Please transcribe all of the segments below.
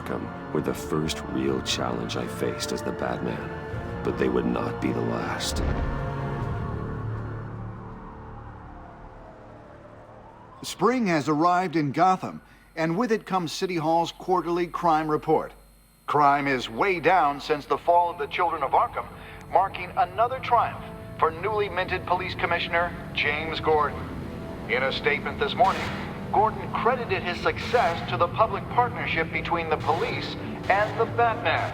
Arkham were the first real challenge I faced as the Batman, but they would not be the last. Spring has arrived in Gotham, and with it comes City Hall's quarterly crime report. Crime is way down since the fall of the Children of Arkham, marking another triumph for newly minted Police Commissioner James Gordon. In a statement this morning, Gordon credited his success to the public partnership between the police and the Batman.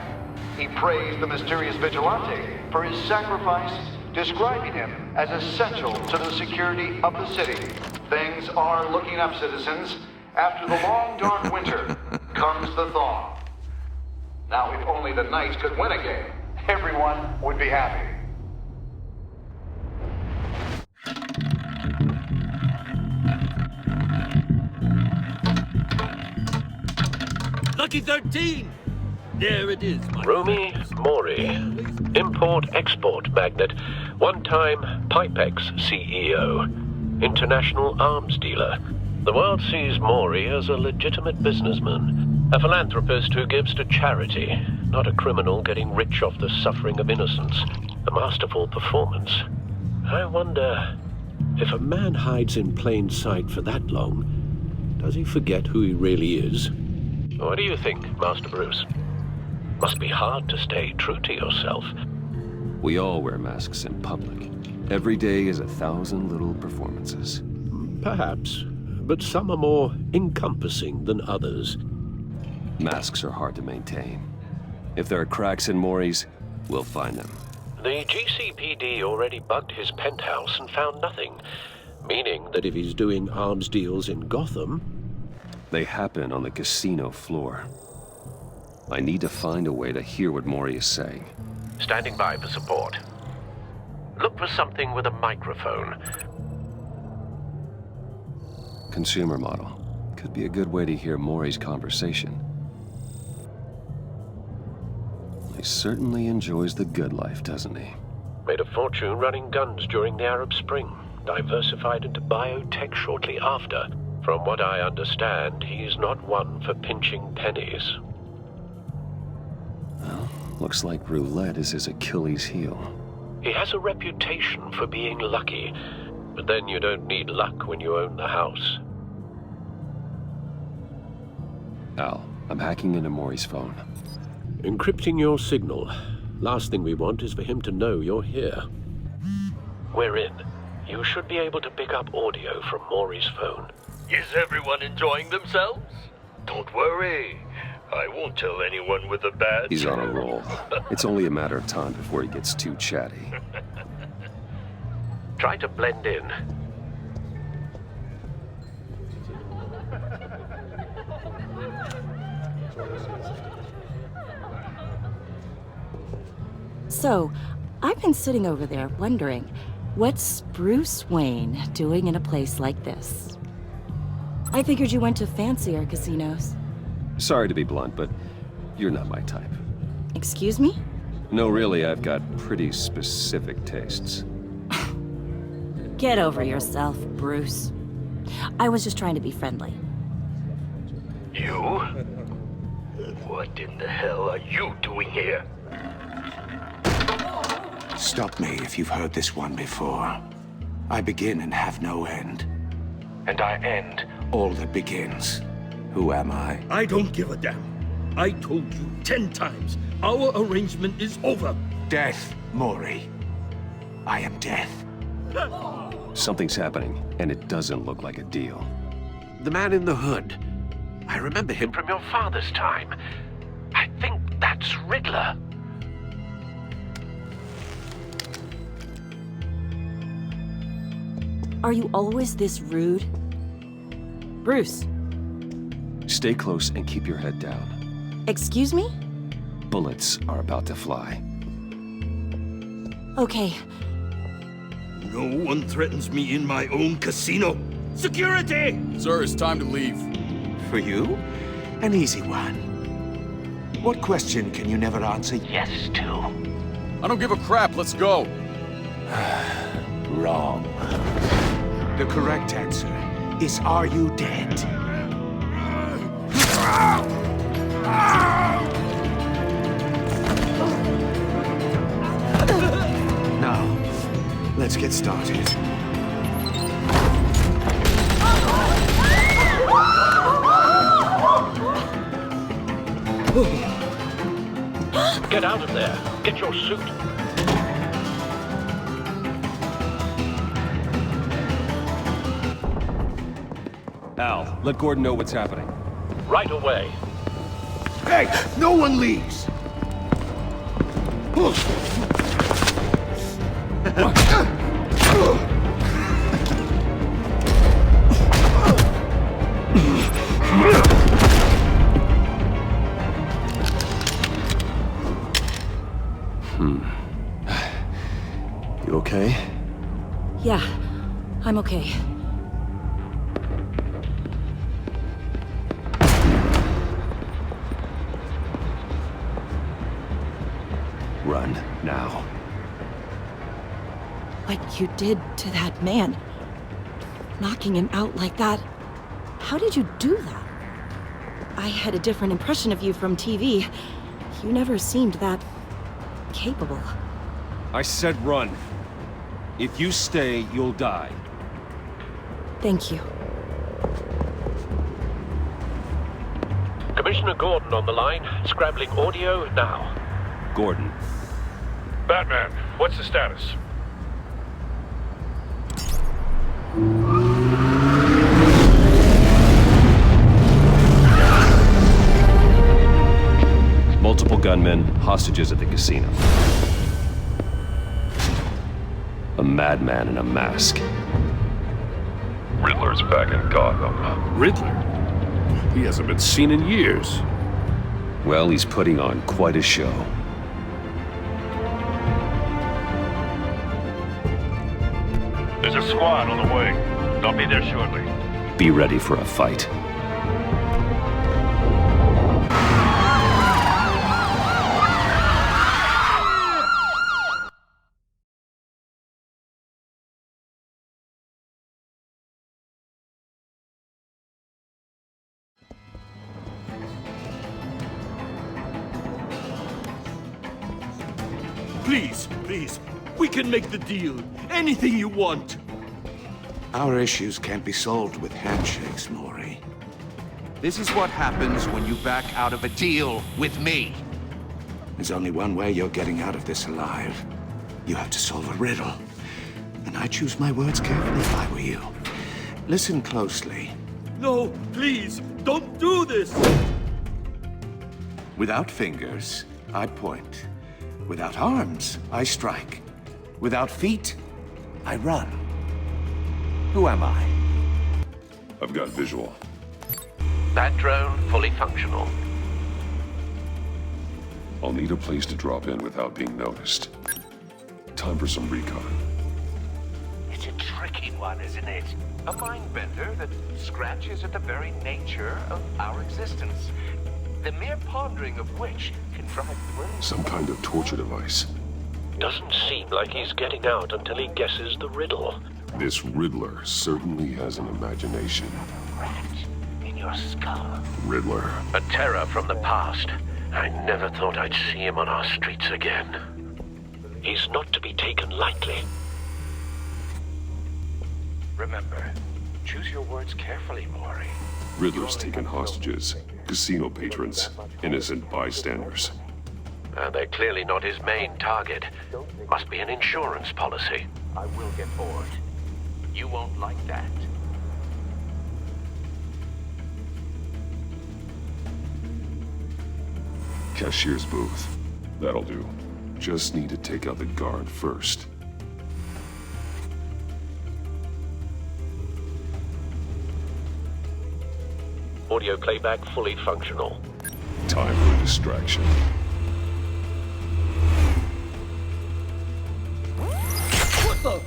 He praised the mysterious vigilante for his sacrifice, describing him as essential to the security of the city. Things are looking up, citizens. After the long, dark winter comes the thaw. Now, if only the Knights could win a game, everyone would be happy. Lucky 13! There it is, my Rumi Mori, import-export magnate, one-time Pipex CEO, international arms dealer. The world sees Mori as a legitimate businessman, a philanthropist who gives to charity, not a criminal getting rich off the suffering of innocence. A masterful performance. I wonder, if a man hides in plain sight for that long, does he forget who he really is? What do you think, Master Bruce? Must be hard to stay true to yourself. We all wear masks in public. Every day is 1,000 little performances. Perhaps, but some are more encompassing than others. Masks are hard to maintain. If there are cracks in Mori's, we'll find them. The GCPD already bugged his penthouse and found nothing, meaning that if he's doing arms deals in Gotham... They happen on the casino floor. I need to find a way to hear what Mori is saying. Standing by for support. Look for something with a microphone. Consumer model. Could be a good way to hear Mori's conversation. He certainly enjoys the good life, doesn't he? Made a fortune running guns during the Arab Spring. Diversified into biotech shortly after. From what I understand, he's not one for pinching pennies. Well, looks like roulette is his Achilles heel. He has a reputation for being lucky, but then you don't need luck when you own the house. Al, I'm hacking into Mori's phone. Encrypting your signal. Last thing we want is for him to know you're here. We're in. You should be able to pick up audio from Mori's phone. Is everyone enjoying themselves? Don't worry. I won't tell anyone with a badge. He's on a roll. It's only a matter of time before he gets too chatty. Try to blend in. So, I've been sitting over there wondering, what's Bruce Wayne doing in a place like this? I figured you went to fancier casinos. Sorry to be blunt, but you're not my type. Excuse me? No, really, I've got pretty specific tastes. Get over yourself, Bruce. I was just trying to be friendly. You? What in the hell are you doing here? Stop me if you've heard this one before. I begin and have no end. And I end all that begins. Who am I? I don't give a damn. I told you 10 times. Our arrangement is over. Death, Mori. I am death. Something's happening, and it doesn't look like a deal. The man in the hood. I remember him from your father's time. I think that's Riddler. Are you always this rude? Bruce. Stay close and keep your head down. Excuse me? Bullets are about to fly. Okay. No one threatens me in my own casino. Security! Sir, it's time to leave. For you? An easy one. What question can you never answer yes to? I don't give a crap, let's go. Wrong. The correct answer is, are you dead? Let's get started. Get out of there. Get your suit. Al, let Gordon know what's happening. Right away. Hey, no one leaves! You okay? Yeah, I'm okay. Run, now. What you did to that man, knocking him out like that, how did you do that? I had a different impression of you from TV. You never seemed that capable. I said run. If you stay, you'll die. Thank you. Commissioner Gordon on the line. Scrabbling audio now. Gordon. Batman, what's the status? Multiple gunmen, hostages at the casino. A madman in a mask. Riddler's back in Gotham. Riddler? He hasn't been seen in years. Well, he's putting on quite a show. There's a squad on the way. They'll be there shortly. Be ready for a fight. Please, we can make the deal. Anything you want. Our issues can't be solved with handshakes, Maury. This is what happens when you back out of a deal with me. There's only one way you're getting out of this alive. You have to solve a riddle. And I choose my words carefully if I were you. Listen closely. No, please, don't do this. Without fingers, I point. Without arms, I strike. Without feet, I run. Who am I? I've got visual. That drone fully functional. I'll need a place to drop in without being noticed. Time for some recon. It's a tricky one, isn't it? A mind bender that scratches at the very nature of our existence. The mere pondering of which can drive through. Some kind of torture device. Doesn't seem like he's getting out until he guesses the riddle. This Riddler certainly has an imagination. Rat in your skull. Riddler. A terror from the past. I never thought I'd see him on our streets again. He's not to be taken lightly. Remember, choose your words carefully, Maury. Riddler's taken hostages. Casino patrons. Innocent bystanders. They're clearly not his main target. Must be an insurance policy. I will get bored. You won't like that. Cashier's booth. That'll do. Just need to take out the guard first. Audio playback fully functional. Time for a distraction. What the?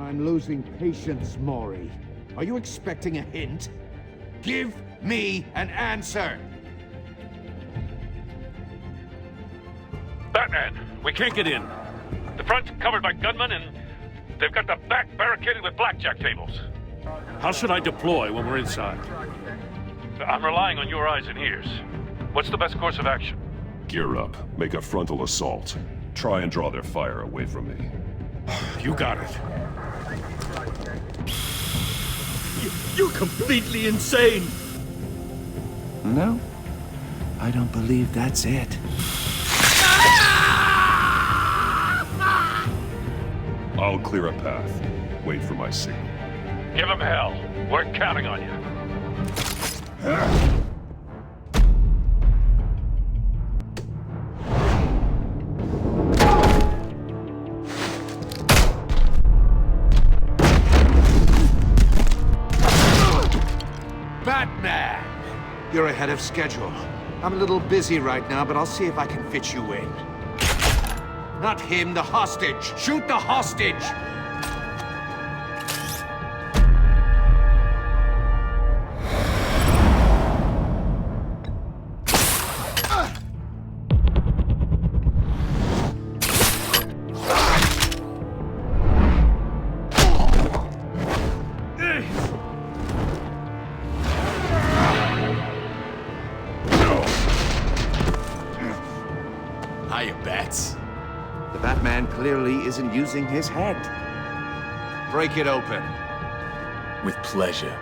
I'm losing patience, Maury. Are you expecting a hint? Give me an answer! Batman, we can't get in. The front's covered by gunmen and They've got the back barricaded with blackjack tables. How should I deploy when we're inside? I'm relying on your eyes and ears. What's the best course of action? Gear up. Make a frontal assault. Try and draw their fire away from me. You got it. You're completely insane! No, I don't believe that's it. I'll clear a path. Wait for my signal. Give them hell. We're counting on you. Batman! You're ahead of schedule. I'm a little busy right now, but I'll see if I can fit you in. Not him, the hostage! Shoot the hostage! Hiya, Bats. The Batman clearly isn't using his head. Break it open. With pleasure.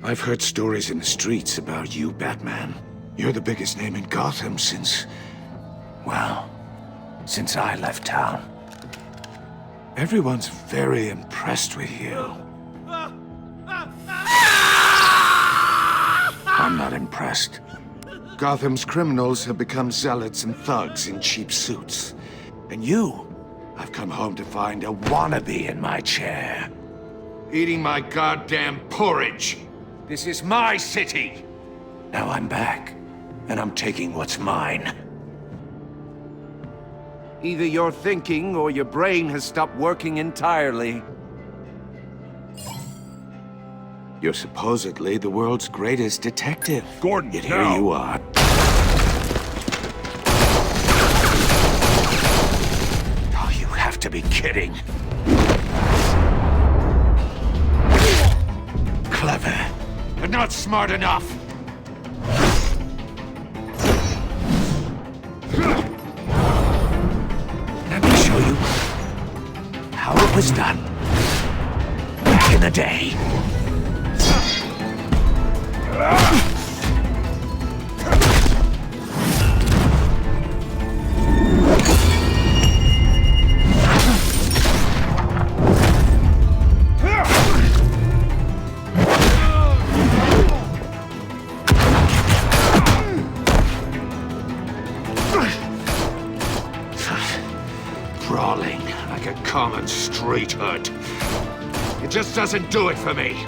I've heard stories in the streets about you, Batman. You're the biggest name in Gotham since... well, since I left town. Everyone's very impressed with you. I'm not impressed. Gotham's criminals have become zealots and thugs in cheap suits. And you, I've come home to find a wannabe in my chair. Eating my goddamn porridge. This is my city! Now I'm back, and I'm taking what's mine. Either you're thinking, or your brain has stopped working entirely. You're supposedly the world's greatest detective. Gordon, Yet here now. you are. Oh, you have to be kidding. Clever, but not smart enough. Let me show you how it was done back in the day. Brawling like a common street hood. It just doesn't do it for me.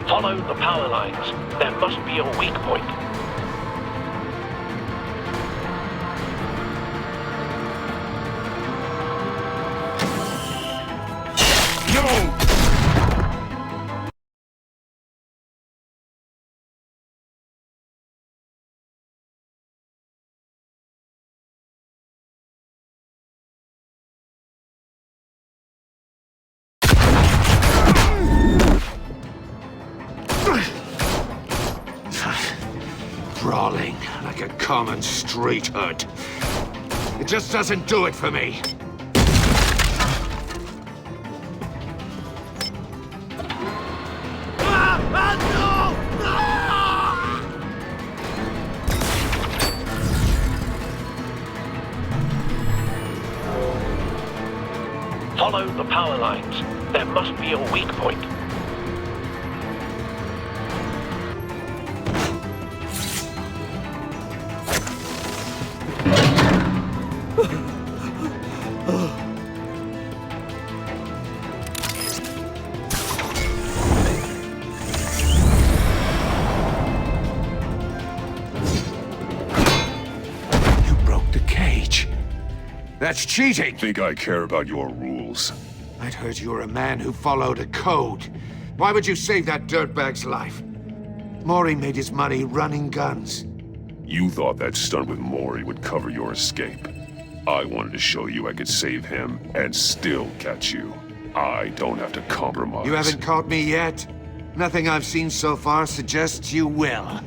Follow the power lines. There must be a weak point. Brawling like a common street hood. It just doesn't do it for me. Follow the power lines. There must be a weak point. That's cheating! Think I care about your rules? I'd heard you were a man who followed a code. Why would you save that dirtbag's life? Maury made his money running guns. You thought that stunt with Maury would cover your escape. I wanted to show you I could save him and still catch you. I don't have to compromise. You haven't caught me yet? Nothing I've seen so far suggests you will.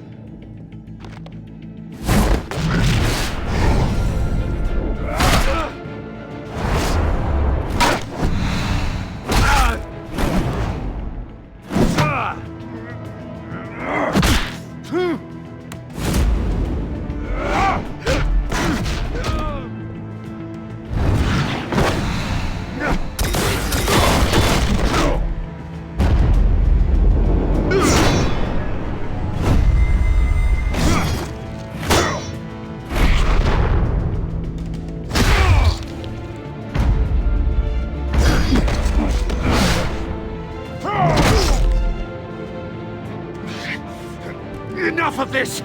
Enough of this!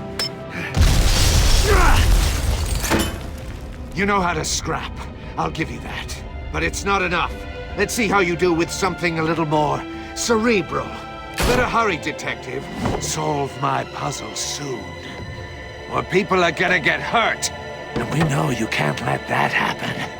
You know how to scrap. I'll give you that. But it's not enough. Let's see how you do with something a little more cerebral. Better hurry, detective. Solve my puzzle soon. Or people are gonna get hurt. And we know you can't let that happen.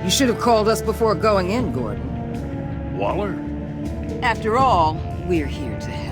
You should have called us before going in, Gordon. Waller? After all, we're here to help.